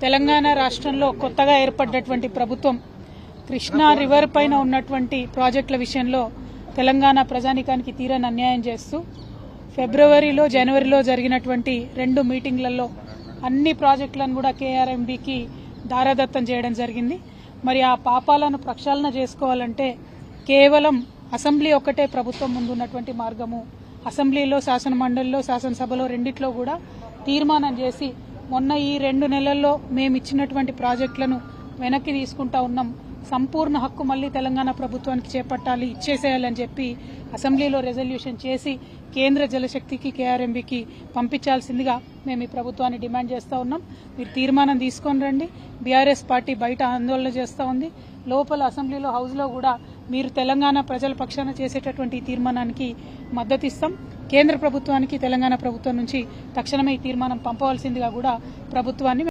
తెలంగాణ రాష్ట్రంలో కొత్తగా ఏర్పడ్డటువంటి ప్రభుత్వం కృష్ణా రివర్ పైన ఉన్నటువంటి ప్రాజెక్టుల విషయంలో తెలంగాణ ప్రజానికానికి తీరని అన్యాయం చేస్తూ ఫిబ్రవరిలో జనవరిలో జరిగినటువంటి 2 మీటింగ్లలో అన్ని ప్రాజెక్టులను కూడా కేఆర్ఎంబీకి దారాదత్తం చేయడం జరిగింది. మరి ఆ పాపాలను ప్రక్షాళన చేసుకోవాలంటే కేవలం అసెంబ్లీ ఒక్కటే ప్రభుత్వం ముందున్నటువంటి మార్గము. అసెంబ్లీలో, శాసన మండలిలో, శాసనసభలో రెండిట్లో కూడా తీర్మానం చేసి మొన్న ఈ 2 నెలల్లో మేము ఇచ్చినటువంటి ప్రాజెక్టులను వెనక్కి తీసుకుంటా ఉన్నాం, సంపూర్ణ హక్కు మళ్లీ తెలంగాణ ప్రభుత్వానికి చేపట్టాలి, ఇచ్చేసేయాలని చెప్పి అసెంబ్లీలో రెజల్యూషన్ చేసి కేంద్ర జలశక్తికి, కేఆర్ఎంబీకి పంపించాల్సిందిగా మేము ఈ ప్రభుత్వాన్ని డిమాండ్ చేస్తూ ఉన్నాం. మీరు తీర్మానం తీసుకొని రండి. బీఆర్ఎస్ పార్టీ బయట ఆందోళన చేస్తూ ఉంది, లోపల అసెంబ్లీలో, హౌస్లో కూడా మీరు తెలంగాణ ప్రజల పక్షాన చేసేటటువంటి ఈ తీర్మానానికి మద్దతు ఇస్తాం. కేంద్ర ప్రభుత్వానికి తెలంగాణ ప్రభుత్వం నుంచి తక్షణమే ఈ తీర్మానం పంపవలసిందిగా కూడా ప్రభుత్వాన్ని